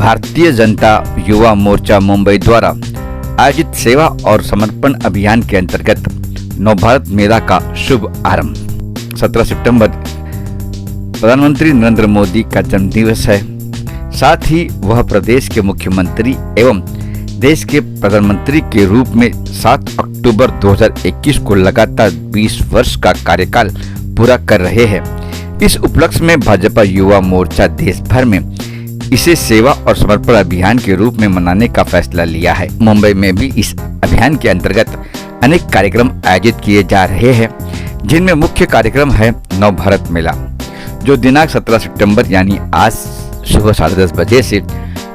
भारतीय जनता युवा मोर्चा मुंबई द्वारा आयोजित सेवा और समर्पण अभियान के अंतर्गत नवभारत मेला का शुभ आरंभ। 17 सितंबर प्रधानमंत्री नरेंद्र मोदी का जन्मदिवस है। साथ ही वह प्रदेश के मुख्यमंत्री एवं देश के प्रधानमंत्री के रूप में 7 अक्टूबर 2021 को लगातार 20 वर्ष का कार्यकाल पूरा कर रहे हैं। इस उपलक्ष्य में भाजपा युवा मोर्चा देश भर में इसे सेवा और समर्पण अभियान के रूप में मनाने का फैसला लिया है। मुंबई में भी इस अभियान के अंतर्गत अनेक कार्यक्रम आयोजित किए जा रहे हैं, जिनमें मुख्य कार्यक्रम है नवभारत मेला, जो दिनांक 17 सितंबर यानी आज सुबह 10:30 बजे से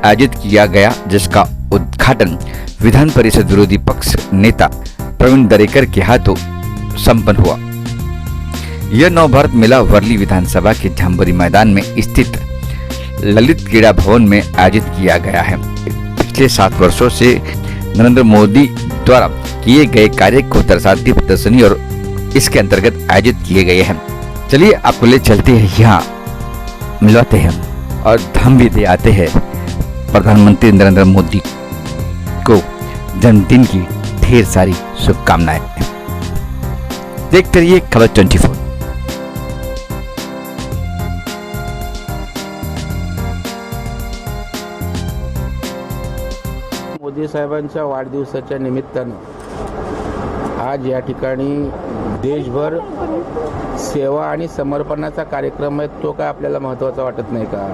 आयोजित किया गया, जिसका उद्घाटन विधान परिषद विरोधी पक्ष नेता प्रवीण दरेकर के हाथों संपन्न हुआ। यह नवभारत मेला वर्ली विधानसभा के झांबरी मैदान में स्थित ललित क्रीड़ा भवन में आयोजित किया गया है। पिछले 7 वर्षों से नरेंद्र मोदी द्वारा किए गए कार्य को दर्शाती प्रदर्शनी और इसके अंतर्गत आयोजित किए गए हैं। चलिए आपको ले चलते हैं, यहाँ मिलवाते हैं और हम भी दे आते हैं प्रधानमंत्री नरेंद्र मोदी को जन्मदिन की ढेर सारी शुभकामनाएं। देखते रहिए खबर 24। मोदी साहेबांच्या वाढदिवसाच्या निमित्तानं आज या ठिकाणी देशभर सेवा आणि समर्पणाचा कार्यक्रम आहे। तो काय आपल्याला महत्त्वाचा वाटत नाही का?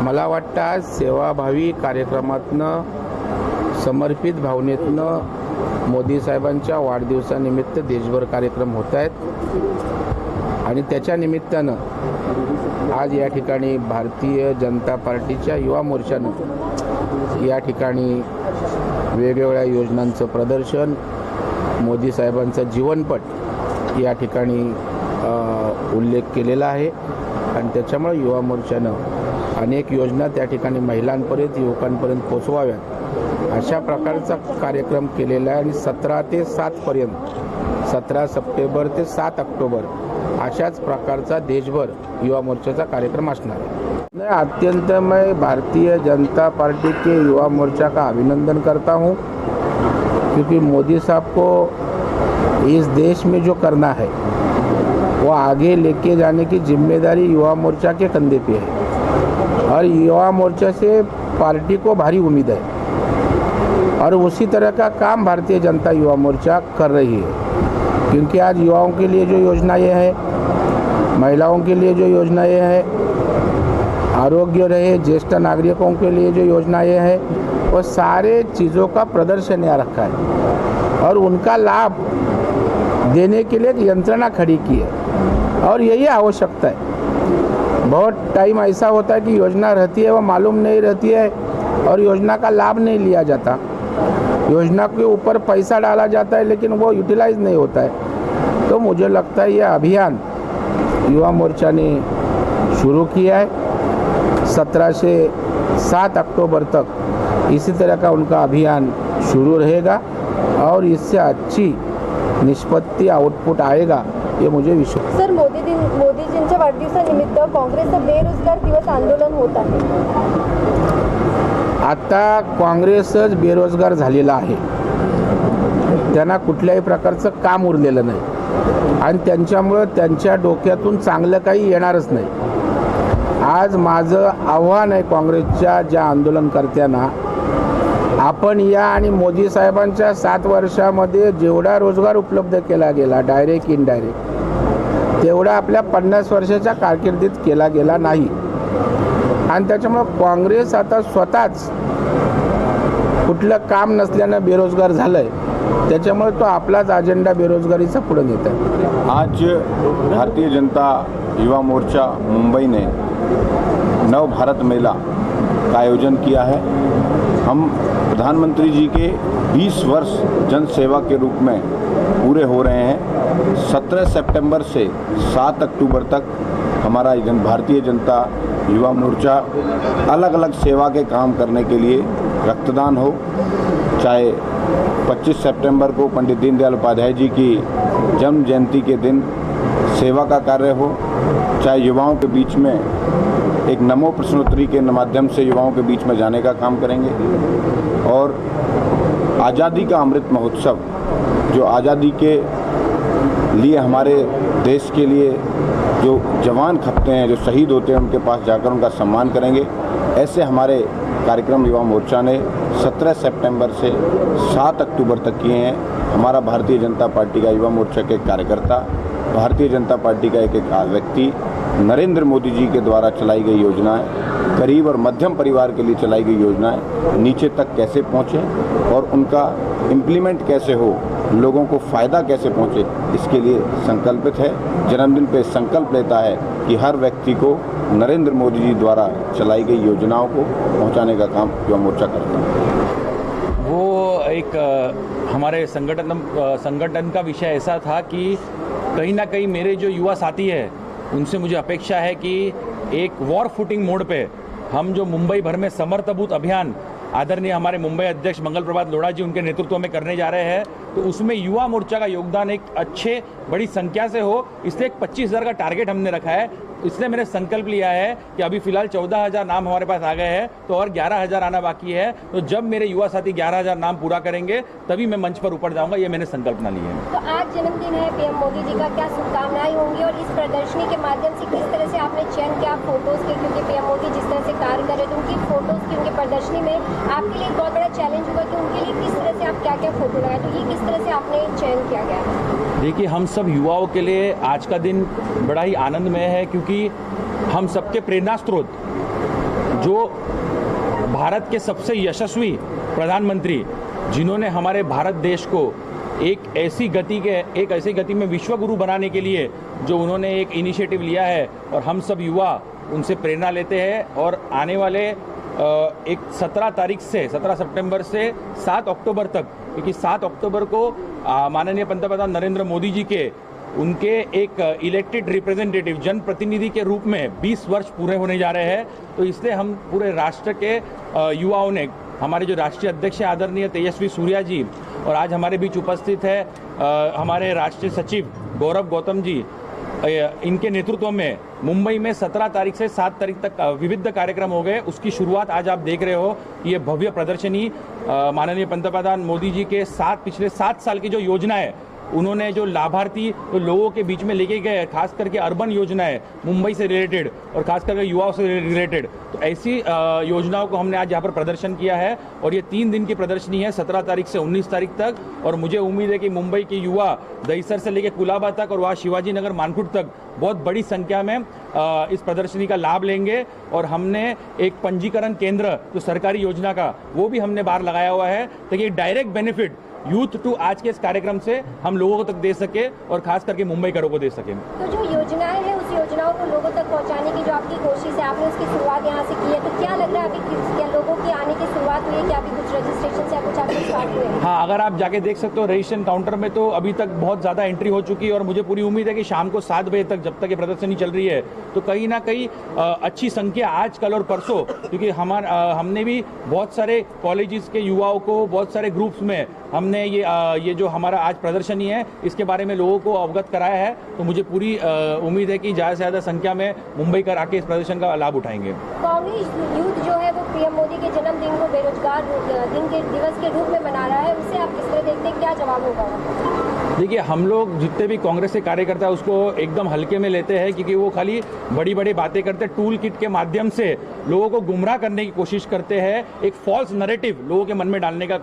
मला वाटतं आज सेवाभावी कार्यक्रमातनं, समर्पित भावनेतनं मोदी साहेबांच्या वाढदिवसानिमित्त देशभर कार्यक्रम होत आहेत आणि त्याच्या निमित्तानं आज या ठिकाणी भारतीय जनता पार्टीच्या युवा मोर्चानं या ठिकाणी वेगवेगळ्या योजनांचं प्रदर्शन, मोदी साहेबांचा जीवनपट या ठिकाणी उल्लेख केलेला आहे आणि त्याच्यामुळे युवा मोर्चानं अनेक योजना त्या ठिकाणी महिलांपर्यंत, युवकांपर्यंत पोचवाव्यात अशा प्रकारचा कार्यक्रम केलेला आहे आणि 17 ते 7 पर्यंत, 17 सप्टेंबर ते 7 ऑक्टोबर अशाच प्रकारचा देशभर युवा मोर्चाचा कार्यक्रम असणार है। अत्यंत मैं भारतीय जनता पार्टी के युवा मोर्चा का अभिनंदन करता हूं, क्योंकि मोदी साहब को इस देश में जो करना है वो आगे लेके जाने की जिम्मेदारी युवा मोर्चा के कंधे पे है और युवा मोर्चा से पार्टी को भारी उम्मीद है और उसी तरह का काम भारतीय जनता युवा मोर्चा कर रही है। क्योंकि आज युवाओं के लिए जो योजनाएं हैं, महिलाओं के लिए जो योजनाएं हैं, आरोग्य रहे, ज्येष्ठ नागरिकों के लिए जो योजनाएं हैं, वो सारे चीज़ों का प्रदर्शन यहाँ रखा है और उनका लाभ देने के लिए एक यंत्रणा खड़ी की है और यही आवश्यकता है। बहुत टाइम ऐसा होता है कि योजना रहती है, वो मालूम नहीं रहती है और योजना का लाभ नहीं लिया जाता। योजना के ऊपर पैसा डाला जाता है लेकिन वो यूटिलाइज नहीं होता है। तो मुझे लगता है यह अभियान युवा मोर्चा ने शुरू किया है। 17 से 7 अक्टूबर तक इसी तरह का उनका अभियान शुरू रहेगा और इससे अच्छी निष्पत्ति आउटपुट आएगा, ये मुझे विश्वास। सर, मोदीजींच्या वाढदिवसानिमित्त काँग्रेसचं बेरोजगार दिवस आंदोलन होत आहे। आता काँग्रेसच बेरोजगार झालेला आहे, त्यांना कुठल्याही प्रकारचं काम उरलेलं नाही आणि त्यांच्यामुळं त्यांच्या डोक्यातून चांगलं काही येणारच नाही। आज माझं आव्हान आहे काँग्रेसच्या ज्या आंदोलनकर्त्यांना, आपण या आणि मोदी साहेबांच्या 7 वर्षामध्ये जेवढा रोजगार उपलब्ध केला गेला, डायरेक्ट इनडायरेक्ट, तेवढा आपल्या 50 वर्षाच्या कारकिर्दीत केला गेला नाही आणि त्याच्यामुळे काँग्रेस आता स्वतःच कुठलं काम नसल्यानं बेरोजगार झालंय, त्याच्यामुळे तो आपलाच अजेंडा बेरोजगारीचा पुढे नेत आहे। आज भारतीय जनता युवा मोर्चा मुंबई ने नव भारत मेला का आयोजन किया है। हम प्रधानमंत्री जी के 20 वर्ष जन सेवा के रूप में पूरे हो रहे हैं। 17 सितंबर से 7 अक्टूबर तक हमारा भारतीय जनता युवा मोर्चा अलग अलग सेवा के काम करने के लिए रक्तदान हो, चाहे 25 सितंबर को पंडित दीनदयाल उपाध्याय जी की जन्म जयंती के दिन सेवा का कार्य हो, चाहे युवाओं के बीच में एक नमो प्रश्नोत्तरी के माध्यम से युवाओं के बीच में जाने का काम करेंगे और आज़ादी का अमृत महोत्सव जो आज़ादी के लिए हमारे देश के लिए जो जवान खपते हैं, जो शहीद होते हैं, उनके पास जाकर उनका सम्मान करेंगे। ऐसे हमारे कार्यक्रम युवा मोर्चा ने 17 सितंबर से 7 अक्टूबर तक किए हैं। हमारा भारतीय जनता पार्टी का युवा मोर्चा के कार्यकर्ता, भारतीय जनता पार्टी का एक व्यक्ति नरेंद्र मोदी जी के द्वारा चलाई गई योजनाएं, गरीब और मध्यम परिवार के लिए चलाई गई योजनाएं नीचे तक कैसे पहुंचे और उनका इम्प्लीमेंट कैसे हो, लोगों को फ़ायदा कैसे पहुंचे, इसके लिए संकल्पित है। जन्मदिन पे संकल्प लेता है कि हर व्यक्ति को नरेंद्र मोदी जी द्वारा चलाई गई योजनाओं को पहुंचाने का काम युवा मोर्चा करता है। वो एक हमारे संगठन का विषय ऐसा था कि कहीं ना कहीं मेरे जो युवा साथी है उनसे मुझे अपेक्षा है कि एक वॉर फुटिंग मोड पे हम जो मुंबई भर में समर्थबूत अभियान आदरणीय हमारे मुंबई अध्यक्ष मंगल प्रभात लोढ़ा जी उनके नेतृत्व में करने जा रहे हैं, तो उसमें युवा मोर्चा का योगदान एक अच्छे बड़ी संख्या से हो, इसलिए एक 25,000 का टारगेट हमने रखा है। इसलिए मैंने संकल्प लिया है कि अभी फिलहाल 14,000 नाम हमारे पास आ गए हैं, तो और 11,000 आना बाकी है। तो जब मेरे युवा साथी 11,000 नाम पूरा करेंगे तभी मैं मंच पर ऊपर जाऊंगा, ये मैंने संकल्पना ली है। तो आज जन्मदिन है पीएम मोदी जी का, क्या शुभकामनाएं होंगी और इस प्रदर्शनी के माध्यम से किस तरह से आपने चयन किया फोटोज के, क्योंकि पीएम मोदी जिस तरह से कार्य कर रहे थे उनकी फोटोज की उनकी प्रदर्शनी में आपके लिए एक बहुत बड़ा चैलेंज होगा कि उनके लिए किस तरह से आप क्या क्या फोटो लगाए, तो ये किस तरह से आपने चयन किया गया? देखिए, हम सब युवाओं के लिए आज का दिन बड़ा ही आनंदमय है, क्योंकि हम सबके प्रेरणा स्रोत जो भारत के सबसे यशस्वी प्रधानमंत्री, जिन्होंने हमारे भारत देश को एक ऐसी गति में विश्व गुरु बनाने के लिए जो उन्होंने एक इनिशिएटिव लिया है, और हम सब युवा उनसे प्रेरणा लेते हैं। और आने वाले एक 17 सितंबर से 7 अक्टूबर तक, क्योंकि 7 अक्टूबर को माननीय पंतप्रधान नरेंद्र मोदी जी के उनके एक इलेक्टेड रिप्रेजेंटेटिव जनप्रतिनिधि के रूप में 20 वर्ष पूरे होने जा रहे हैं। तो इसलिए हम पूरे राष्ट्र के युवाओं ने, हमारे जो राष्ट्रीय अध्यक्ष आदरणीय तेजस्वी सूर्या जी, और आज हमारे बीच उपस्थित है हमारे राष्ट्रीय सचिव गौरव गौतम जी, इनके नेतृत्व में मुंबई में 17 तारीख से 7 तारीख तक विविध कार्यक्रम हो गए। उसकी शुरुआत आज आप देख रहे हो। ये भव्य प्रदर्शनी माननीय पंतप्रधान मोदी जी के पिछले 7 साल की जो योजना है, उन्होंने जो लाभार्थी तो लोगों के बीच में लेके गए, खास करके अर्बन योजनाएं मुंबई से रिलेटेड और खास करके युवाओं से रिलेटेड, तो ऐसी योजनाओं को हमने आज यहाँ पर प्रदर्शन किया है। और ये 3 दिन की प्रदर्शनी है, 17 तारीख से 19 तारीख तक। और मुझे उम्मीद है कि मुंबई के युवा दहीसर से लेकर कुलाबा तक और वहाँ शिवाजी नगर मानकुट तक बहुत बड़ी संख्या में इस प्रदर्शनी का लाभ लेंगे। और हमने एक पंजीकरण केंद्र जो सरकारी योजना का, वो भी हमने बाहर लगाया हुआ है, ताकि डायरेक्ट बेनिफिट यूथ टू आज के इस कार्यक्रम से हम लोगों तक दे सके और खास करके मुंबईकरों को दे सके। तो जो योजनाएं हैं उस योजनाओं को लोगों तक पहुंचाने की जो आपकी कोशिश है, आपने उसकी शुरुआत यहाँ से की है, तो क्या लग रहा है अभी क्या लोगों की आने की शुरुआत हुई है, क्या अभी कुछ रजिस्ट्रेशन से कुछ आपके स्टार्ट हुए हैं? हाँ, अगर आप जाके देख सकते हो रजिस्ट्रेशन काउंटर में, तो अभी तक बहुत ज़्यादा एंट्री हो चुकी है। और मुझे पूरी उम्मीद है कि शाम को 7 बजे तक, जब तक ये प्रदर्शनी चल रही है, तो कहीं ना कहीं अच्छी संख्या आज कल और परसों, क्योंकि हमने भी बहुत सारे कॉलेजेस के युवाओं को, बहुत सारे ग्रुप्स में हमने ये जो हमारा आज प्रदर्शनी है इसके बारे में लोगों को अवगत कराया है। तो मुझे पूरी उम्मीद है कि ज़्यादा से ज़्यादा संख्या में मुंबई कर आके इस प्रदर्शन का लाभ उठाएंगे। कांग्रेस यूथ जो है वो पीएम मोदी के जन्मदिन को बेरोजगार दिन के दिवस के रूप में मना रहा है, उसे आप किस तरह देखते हैं, क्या जवाब होगा? देखिए, हम लोग जितने भी कांग्रेस के कार्यकर्ता है उसको एकदम हल्के में लेते हैं, क्योंकि वो खाली बड़ी बड़ी बातें करते हैं, टूल किट के माध्यम से लोगों को गुमराह करने की कोशिश करते हैं, एक फॉल्स नैरेटिव लोगों के मन में डालने का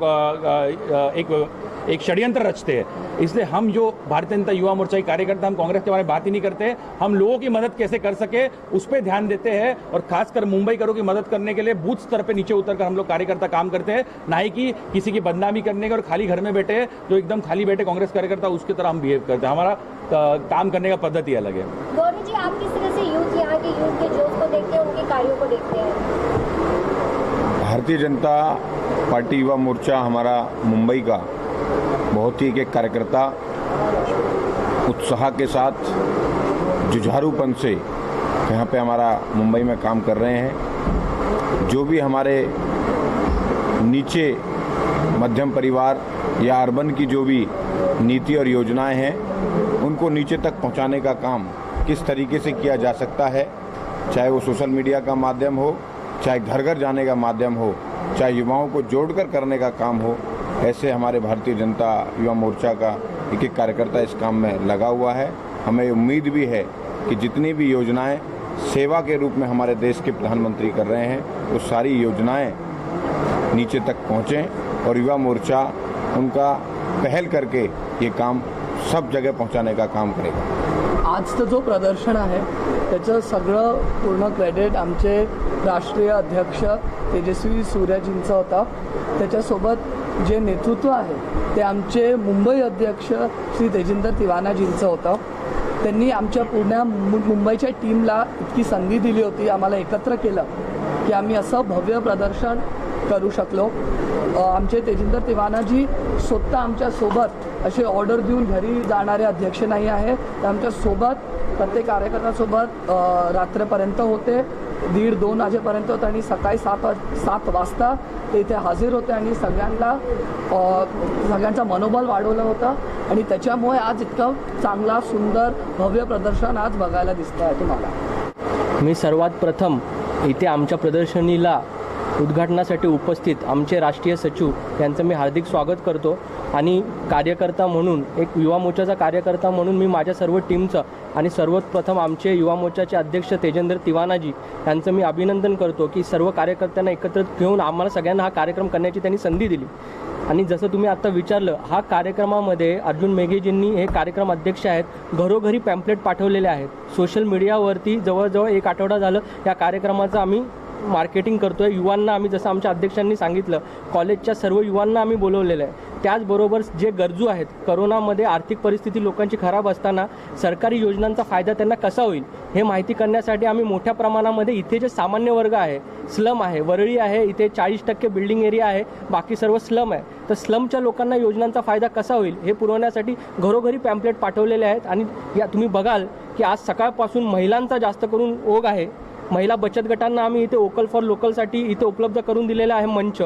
एक षड्यंत्र रचते हैं। इसलिए हम जो भारतीय जनता युवा मोर्चा के कार्यकर्ता, हम कांग्रेस के बारे में बात ही नहीं करते। हम लोगों की मदद कैसे कर सके उस पर ध्यान देते हैं, और खासकर मुंबईकरों की मदद करने के लिए बूथ स्तर पे नीचे उतरकर हम लोग कार्यकर्ता काम करते हैं, ना ही कि किसी की बदनामी करने का। और खाली घर में बैठे जो एकदम खाली बैठे कांग्रेस कार्यकर्ता, उसकी तरह हम बिहेव करते हैं। हमारा काम करने का पद्धति अलग है। गौरव जी, आप किस तरह से यहाँ के यूथ के जोश को देखते हैं, उनके कार्यों को देखते हैं? भारतीय जनता पार्टी युवा मोर्चा हमारा मुंबई का बहुत ही एक कार्यकर्ता उत्साह के साथ, जुझारूपन से यहाँ पे हमारा मुंबई में काम कर रहे हैं। जो भी हमारे नीचे मध्यम परिवार या अर्बन की जो भी नीति और योजनाएं हैं, उनको नीचे तक पहुँचाने का काम किस तरीके से किया जा सकता है, चाहे वो सोशल मीडिया का माध्यम हो, चाहे घर घर जाने का माध्यम हो, चाहे युवाओं को जोड़कर करने का काम हो, ऐसे हमारे भारतीय जनता युवा मोर्चा का एक एक कार्यकर्ता इस काम में लगा हुआ है। हमें उम्मीद भी है कि जितनी भी योजनाएं सेवा के रूप में हमारे देश के प्रधानमंत्री कर रहे हैं, वो सारी योजनाएं नीचे तक पहुँचें और युवा मोर्चा उनका पहल करके ये काम सब जगह पहुंचाने का काम करेगा। आजचं जो प्रदर्शन आहे त्याचं सगळं पूर्ण क्रेडिट आमचे राष्ट्रीय अध्यक्ष तेजस्वी सूर्यजींचा होता। त्याच्यासोबत जे नेतृत्व आहे ते आमचे मुंबई अध्यक्ष श्री तेजिंदर तिवानाजींचं होतं। त्यांनी आमच्या पूर्ण मुंबईच्या टीमला इतकी संधी दिली होती, आम्हाला एकत्र केलं की आम्ही असं भव्य प्रदर्शन करू शकलो। आमचे तेजिंदर तिवानाजी स्वतः आमच्यासोबत असे ऑर्डर देऊन घरी जाणारे अध्यक्ष नाही आहे, ते आमच्यासोबत प्रत्येक कार्यकर्त्यासोबत रात्रीपर्यंत होते, 1:30-2 वाजेपर्यंत होते आणि सकाळी 7 वाजता ते इथे हजर होते आणि सगळ्यांचा मनोबल वाढवलं होतं आणि त्याच्यामुळे आज इतकं चांगला सुंदर भव्य प्रदर्शन आज बघायला दिसतं आहे तुम्हाला। मी सर्वात प्रथम इथे आमच्या प्रदर्शनीला उद्घाटनासाठी उपस्थित आमचे राष्ट्रीय सचिव यांचं मी हार्दिक स्वागत करतो आणि कार्यकर्ता म्हणून, एक युवा मोर्चाचा कार्यकर्ता म्हणून मी माझ्या सर्व टीमचं आणि सर्वात प्रथम आमचे युवा मोर्चाचे अध्यक्ष तेजेंद्र तिवानाजी यांचं मी अभिनंदन करतो की सर्व कार्यकर्त्यांना एकत्रित घेऊन आम्हाला सगळ्यांना हा कार्यक्रम करण्याची त्यांनी संधी दिली। आणि जसं तुम्ही आता विचारलं, हा कार्यक्रमामध्ये अर्जुन मेघेजींनी हे कार्यक्रम अध्यक्ष आहेत, घरोघरी पॅम्पलेट पाठवलेले आहेत। सोशल मीडियावरती जवळजवळ 1 आठवडा झालं या कार्यक्रमाचं आम्ही मार्केटिंग करतो आहे। युवांना आम्ही, जसं आमच्या अध्यक्षांनी सांगितलं, कॉलेजच्या सर्व युवांना आम्ही बोलवलेलं आहे। त्याचबरोबर जे गरजू आहेत, करोनामध्ये आर्थिक परिस्थिती लोकांची खराब असताना सरकारी योजनांचा फायदा त्यांना कसा होईल हे माहिती करण्यासाठी आम्ही मोठ्या प्रमाणामध्ये इथे जे सामान्य वर्ग आहे, स्लम आहे, वरळी आहे, इथे 40% बिल्डिंग एरिया आहे, बाकी सर्व स्लम आहे, तर स्लमच्या लोकांना योजनांचा फायदा कसा होईल हे पुरवण्यासाठी घरोघरी पॅम्पलेट पाठवलेले आहेत। आणि या तुम्ही बघाल की आज सकाळपासून महिलांचा जास्त करून ओघ आहे। महिला बचत गटांना आम्ही इथे वोकल फॉर लोकलसाठी इथे उपलब्ध करून दिलेला आहे मंच।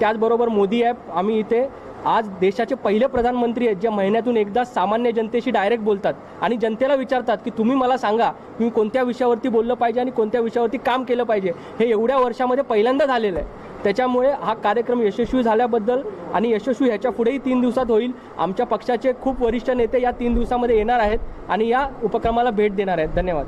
त्याचबरोबर मोदी ॲप आम्ही इथे, आज देशाचे पहिले प्रधानमंत्री आहेत जे महिन्यातून एकदा सामान्य जनतेशी डायरेक्ट बोलतात आणि जनतेला विचारतात की तुम्ही मला सांगा मी कोणत्या विषयावरती बोललं पाहिजे आणि कोणत्या विषयावरती काम केलं पाहिजे, हे एवढ्या वर्षामध्ये पहिल्यांदा झालेलं आहे। त्याच्यामुळे हा कार्यक्रम यशस्वी झाल्याबद्दल आणि यशस्वी ह्याच्या पुढेही 3 दिवसात होईल। आमच्या पक्षाचे खूप वरिष्ठ नेते या 3 दिवसामध्ये येणार आहेत आणि या उपक्रमाला भेट देणार आहेत। धन्यवाद।